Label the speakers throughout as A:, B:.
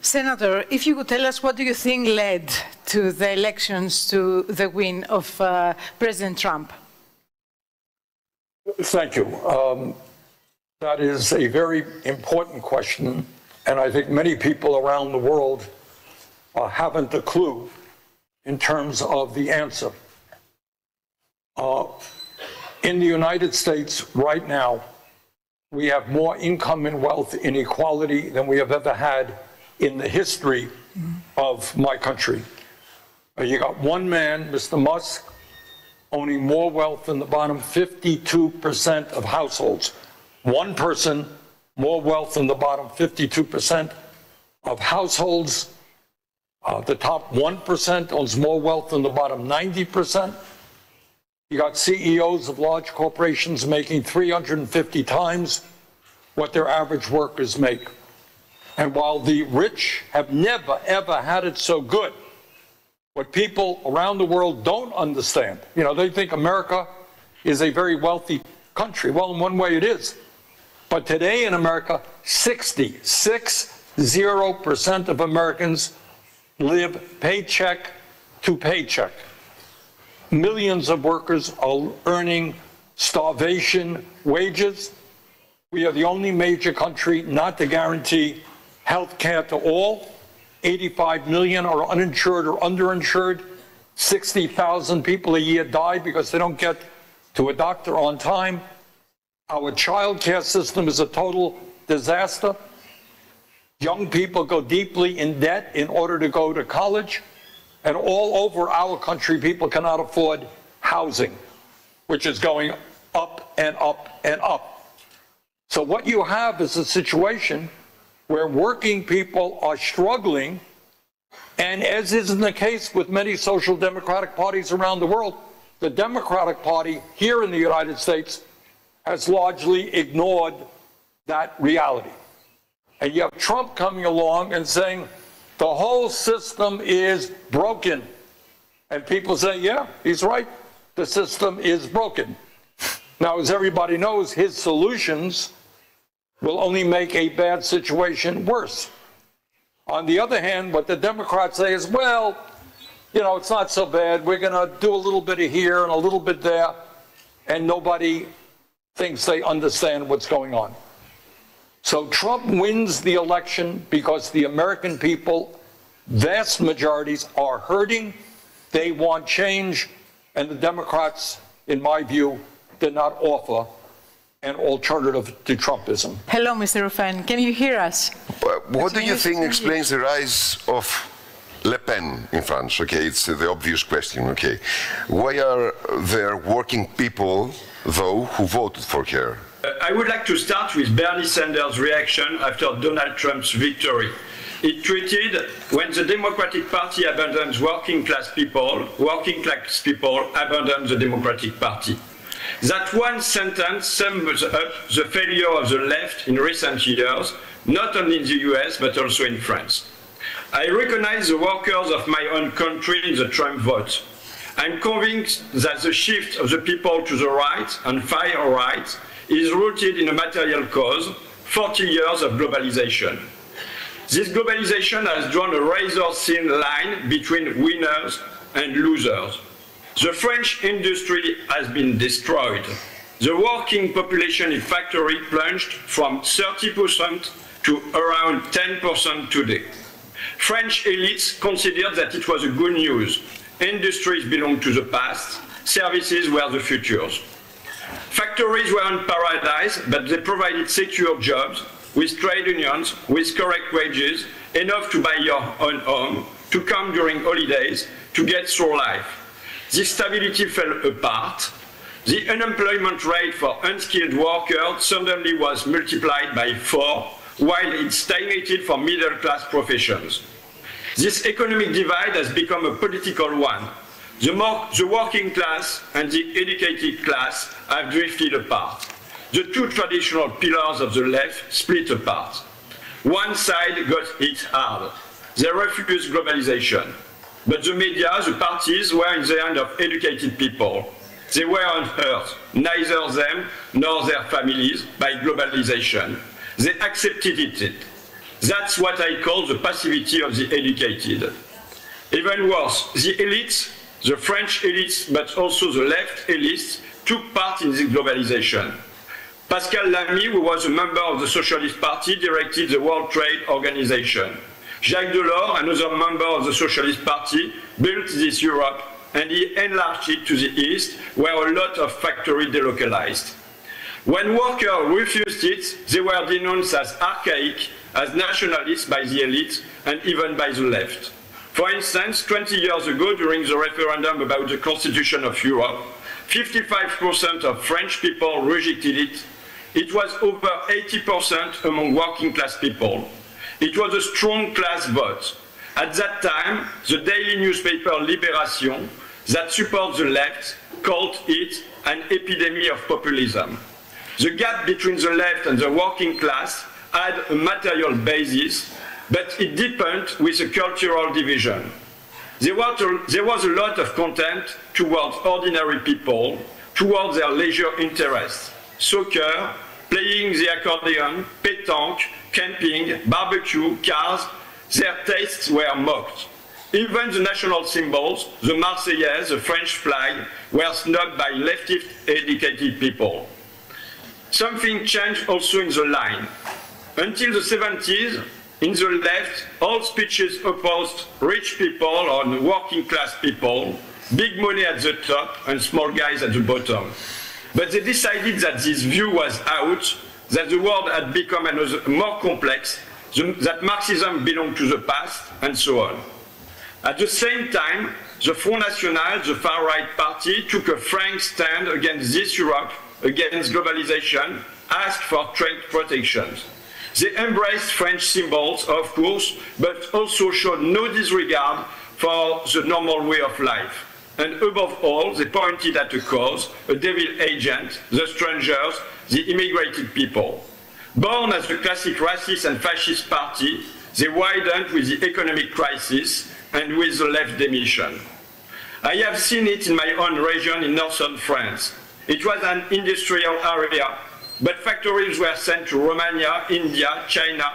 A: Senator, if you could tell us what do you think led to the elections, to the win of President Trump?
B: Thank you. That is a very important question, and I think many people around the world haven't a clue in terms of the answer. In the United States right now, we have more income and wealth inequality than we have ever had in the history of my country. You got one man, Mr. Musk, owning more wealth than the bottom 52% of households. One person, more wealth than the bottom 52% of households. The top 1% owns more wealth than the bottom 90%. You got CEOs of large corporations making 350 times what their average workers make. And while the rich have never, ever had it so good, what people around the world don't understand, you know, they think America is a very wealthy country. Well, in one way it is. But today in America, 60% of Americans live paycheck to paycheck. Millions of workers are earning starvation wages. We are the only major country not to guarantee health care to all. 85 million are uninsured or underinsured. 60,000 people a year die because they don't get to a doctor on time. Our child care system is a total disaster. Young people go deeply in debt in order to go to college. And all over our country, people cannot afford housing, which is going up and up and up. So what you have is a situation where working people are struggling, and as is the case with many social democratic parties around the world, the Democratic Party here in the United States has largely ignored that reality. And you have Trump coming along and saying, the whole system is broken. And people say, yeah, he's right. The system is broken. Now, as everybody knows, his solutions will only make a bad situation worse. On the other hand, what the Democrats say is, well, you know, it's not so bad. We're going to do a little bit of here and a little bit there. And nobody thinks they understand what's going on. So Trump wins the election because the American people, vast majorities, are hurting. They want change. And the Democrats, in my view, did not offer an alternative to Trumpism.
A: Hello, Mr. Ruffin. Can you hear us?
C: What do you think explains the rise of Le Pen in France? Okay, it's the obvious question. Okay, why are there working people, though, who voted for her?
D: I would like to start with Bernie Sanders' reaction after Donald Trump's victory. He tweeted, when the Democratic Party abandons working class people abandon the Democratic Party. That one sentence sums up the failure of the left in recent years, not only in the US, but also in France. I recognize the workers of my own country in the Trump vote. I'm convinced that the shift of the people to the right and far right is rooted in a material cause, 40 years of globalization. This globalization has drawn a razor-thin line between winners and losers. The French industry has been destroyed. The working population in factories plunged from 30% to around 10% today. French elites considered that it was a good news. Industries belong to the past, services were the futures. Factories weren't paradise, but they provided secure jobs with trade unions, with correct wages, enough to buy your own home, to come during holidays, to get through life. This stability fell apart. The unemployment rate for unskilled workers suddenly was multiplied by 4, while it stagnated for middle-class professions. This economic divide has become a political one. The working class and the educated class have drifted apart. The two traditional pillars of the left split apart. One side got hit hard. They refused globalization. But the media, the parties, were in the hands of educated people. They weren't hurt, neither them nor their families, by globalization. They accepted it. That's what I call the passivity of the educated. Even worse, the elites, the French elites, but also the left elites, took part in this globalization. Pascal Lamy, who was a member of the Socialist Party, directed the World Trade Organization. Jacques Delors, another member of the Socialist Party, built this Europe, and he enlarged it to the east, where a lot of factories delocalized. When workers refused it, they were denounced as archaic, as nationalists by the elite, and even by the left. For instance, 20 years ago, during the referendum about the Constitution of Europe, 55% of French people rejected it. It was over 80% among working class people. It was a strong class vote. At that time, the daily newspaper Libération, that supports the left, called it an epidemic of populism. The gap between the left and the working class had a material basis, but it deepened with a cultural division. There was a lot of contempt towards ordinary people, towards their leisure interests. Soccer, playing the accordion, pétanque, camping, barbecue, cars, their tastes were mocked. Even the national symbols, the Marseillaise, the French flag, were snubbed by leftist educated people. Something changed also in the line. Until the 70s, in the left, all speeches opposed rich people or working class people, big money at the top and small guys at the bottom. But they decided that this view was out, that the world had become more complex, that Marxism belonged to the past, and so on. At the same time, the Front National, the far-right party, took a frank stand against this Europe, against globalization, asked for trade protections. They embraced French symbols, of course, but also showed no disregard for the normal way of life. And above all, they pointed at a cause, a devil agent, the strangers, the immigrated people. Born as a classic racist and fascist party, they widened with the economic crisis and with the left demolition. I have seen it in my own region in northern France. It was an industrial area, but factories were sent to Romania, India, China.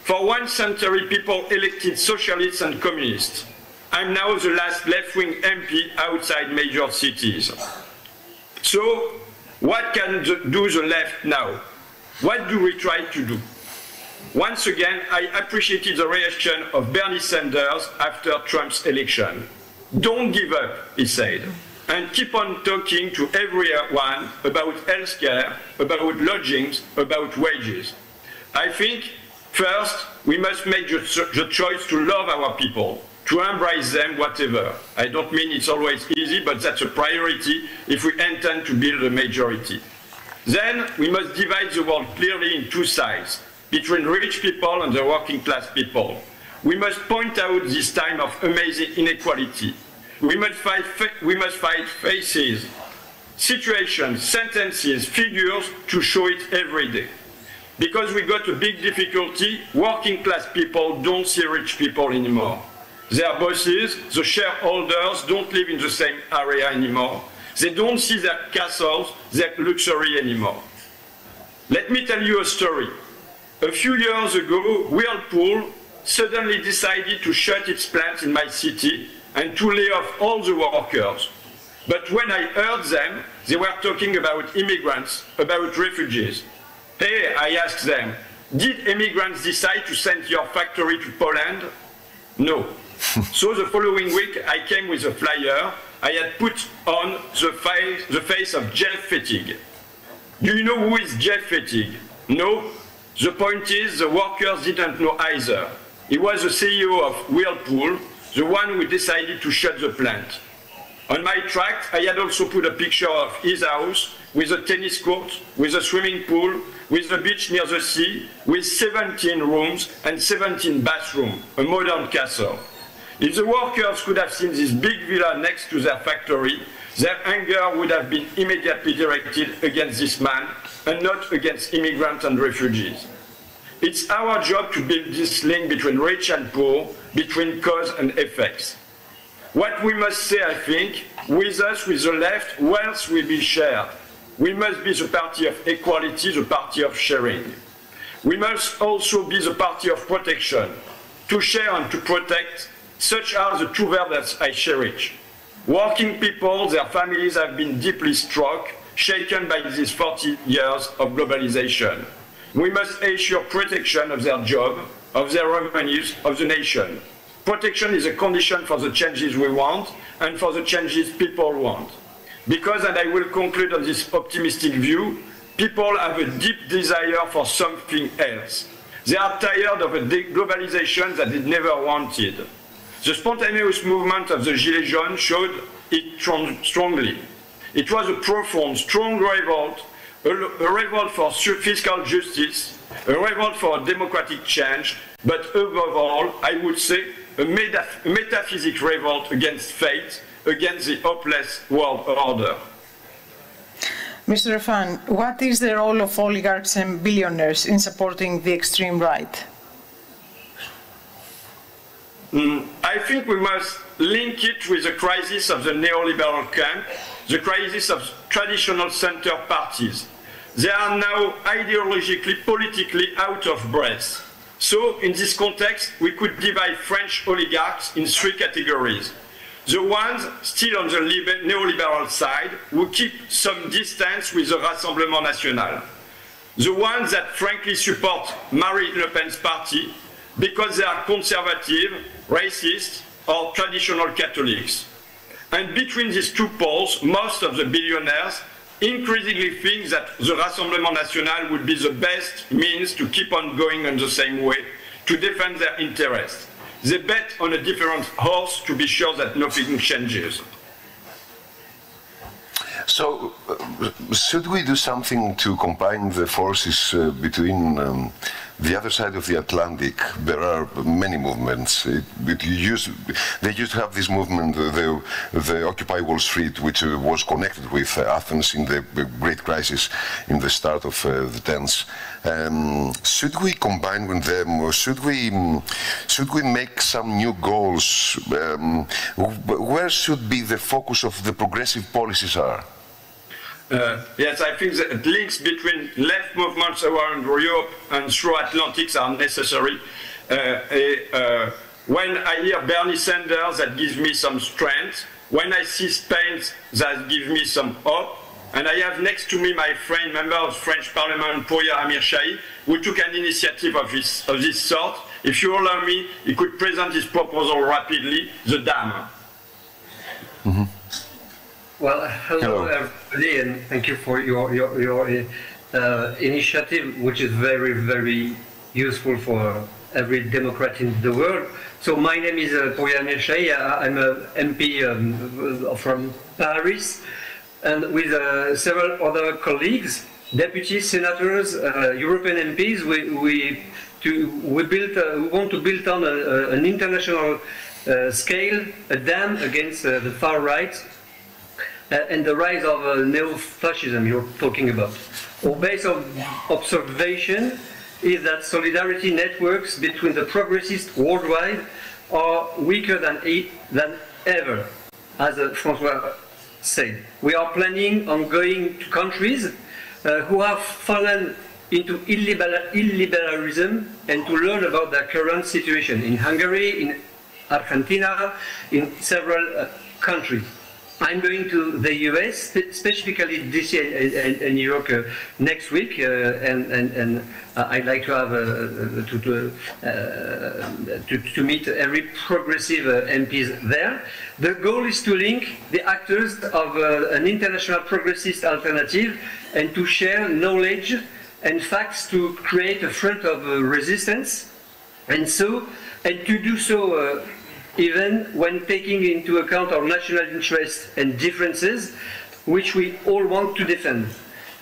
D: For 1 century, people elected socialists and communists. I'm now the last left-wing MP outside major cities. So, what can do the left now? What do we try to do? Once again, I appreciated the reaction of Bernie Sanders after Trump's election. Don't give up, he said, and keep on talking to everyone about healthcare, about lodgings, about wages. I think, first, we must make the choice to love our people, to embrace them, whatever. I don't mean it's always easy, but that's a priority if we intend to build a majority. Then, we must divide the world clearly in two sides, between rich people and the working class people. We must point out this time of amazing inequality. We must fight faces, situations, sentences, figures to show it every day. Because we got a big difficulty, working class people don't see rich people anymore. Their bosses, the shareholders, don't live in the same area anymore. They don't see their castles, their luxury anymore. Let me tell you a story. A few years ago, Whirlpool suddenly decided to shut its plant in my city and to lay off all the workers. But when I heard them, they were talking about immigrants, about refugees. Hey, I asked them, did immigrants decide to send your factory to Poland? No. So the following week, I came with a flyer I had put on the face of Jeff Fettig. Do you know who is Jeff Fettig? No? The point is, the workers didn't know either. He was the CEO of Whirlpool, the one who decided to shut the plant. On my tract, I had also put a picture of his house with a tennis court, with a swimming pool, with a beach near the sea, with 17 rooms and 17 bathrooms, a modern castle. If the workers could have seen this big villa next to their factory, their anger would have been immediately directed against this man and not against immigrants and refugees. It's our job to build this link between rich and poor, between cause and effects. What we must say, I think, with us, with the left, wealth will be shared. We must be the party of equality, the party of sharing. We must also be the party of protection, to share and to protect, such are the two verbs that I cherish. Working people, their families have been deeply struck, shaken by these 40 years of globalization. We must ensure protection of their job, of their revenues, of the nation. Protection is a condition for the changes we want and for the changes people want. Because, and I will conclude on this optimistic view, people have a deep desire for something else. They are tired of a globalization that they never wanted. The spontaneous movement of the Gilets jaunes showed it strongly. It was a profound, strong revolt, a revolt for fiscal justice, a revolt for democratic change, but above all, I would say, a metaphysic revolt against fate, against the hopeless world order.
A: Mr. Ruffin, what is the role of oligarchs and billionaires in supporting the extreme right?
D: I think we must link it with the crisis of the neoliberal camp, the crisis of traditional center parties. They are now ideologically, politically out of breath. So, in this context, we could divide French oligarchs in three categories. The ones still on the neoliberal side, who keep some distance with the Rassemblement National. The ones that frankly support Marine Le Pen's party because they are conservative, racist, or traditional Catholics. And between these two poles, most of the billionaires increasingly think that the Rassemblement National would be the best means to keep on going in the same way, to defend their interests. They bet on a different horse to be sure that nothing changes.
C: So, should we do something to combine the forces between the other side of the Atlantic? There are many movements. They used to have this movement, the Occupy Wall Street, which was connected with Athens in the Great Crisis in the start of the 10s. Should we combine with them, or should we make some new goals? Where should be the focus of the progressive policies are?
D: Yes, I think that links between left movements around Europe and through Atlantics are necessary. When I hear Bernie Sanders, that gives me some strength. When I see Spain, that gives me some hope. And I have next to me my friend, member of French Parliament, Pouya Amir Shahi, who took an initiative of this sort. If you allow me, he could present his proposal rapidly, the dam.
E: Mm-hmm. Well, hello everybody, and thank you for your initiative, which is very, very useful for every Democrat in the world. So my name is Pouya Amir Shahi. I'm an MP from Paris, and with several other colleagues, deputies, senators, European MPs, we want to build on an international scale a dam against the far right and the rise of neo-fascism you're talking about. Our base of observation is that solidarity networks between the progressists worldwide are weaker than ever, as François said. We are planning on going to countries who have fallen into illiberalism and to learn about their current situation in Hungary, in Argentina, in several countries. I'm going to the US, specifically DC and New York next week, and I'd like to have to meet every progressive MPs there. The goal is to link the actors of an international progressist alternative and to share knowledge and facts to create a front of resistance, and to do so. Even when taking into account our national interests and differences, which we all want to defend.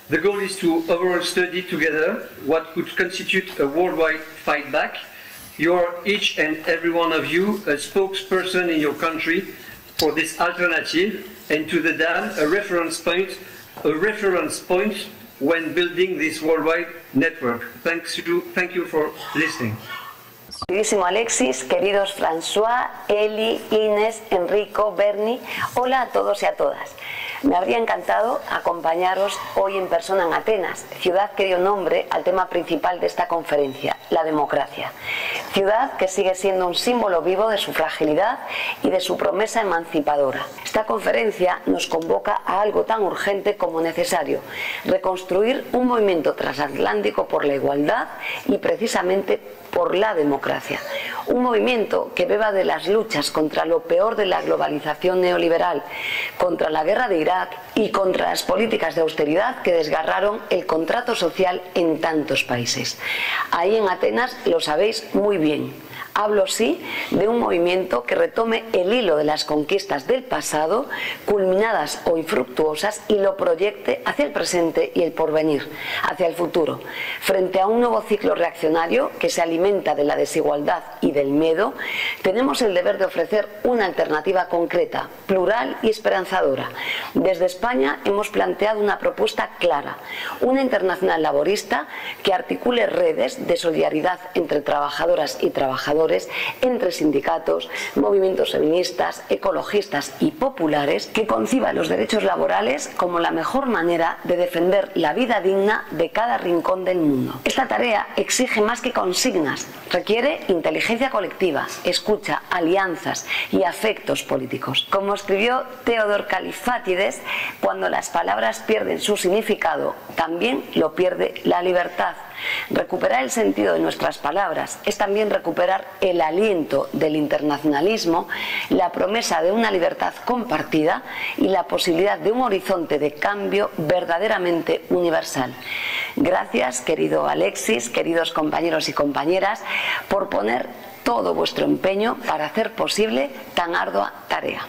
E: The goal is to overall study together what could constitute a worldwide fight back. You are each and every one of you a spokesperson in your country for this alternative, and to the dam a reference point when building this worldwide network. Thank you for listening.
F: Queridísimo Alexis, queridos François, Eli, Inés, Enrico, Bernie, hola a todos y a todas. Me habría encantado acompañaros hoy en persona en Atenas, ciudad que dio nombre al tema principal de esta conferencia, la democracia. Ciudad que sigue siendo un símbolo vivo de su fragilidad y de su promesa emancipadora. Esta conferencia nos convoca a algo tan urgente como necesario: reconstruir un movimiento transatlántico por la igualdad y precisamente por la democracia. Un movimiento que beba de las luchas contra lo peor de la globalización neoliberal, contra la guerra de Irak y contra las políticas de austeridad que desgarraron el contrato social en tantos países. Ahí en Atenas lo sabéis muy bien. Hablo, sí, de un movimiento que retome el hilo de las conquistas del pasado, culminadas o infructuosas, y lo proyecte hacia el presente y el porvenir, hacia el futuro. Frente a un nuevo ciclo reaccionario que se alimenta de la desigualdad y del miedo, tenemos el deber de ofrecer una alternativa concreta, plural y esperanzadora. Desde España hemos planteado una propuesta clara: una internacional laborista que articule redes de solidaridad entre trabajadoras y trabajadores, entre sindicatos, movimientos feministas, ecologistas y populares, que conciba los derechos laborales como la mejor manera de defender la vida digna de cada rincón del mundo. Esta tarea exige más que consignas, requiere inteligencia colectiva, escucha, alianzas y afectos políticos. Como escribió Theodor Kalifatides, cuando las palabras pierden su significado, también lo pierde la libertad. Recuperar el sentido de nuestras palabras es también recuperar el aliento del internacionalismo, la promesa de una libertad compartida y la posibilidad de un horizonte de cambio verdaderamente universal. Gracias, querido Alexis, queridos compañeros y compañeras, por poner todo vuestro empeño para hacer posible tan ardua tarea.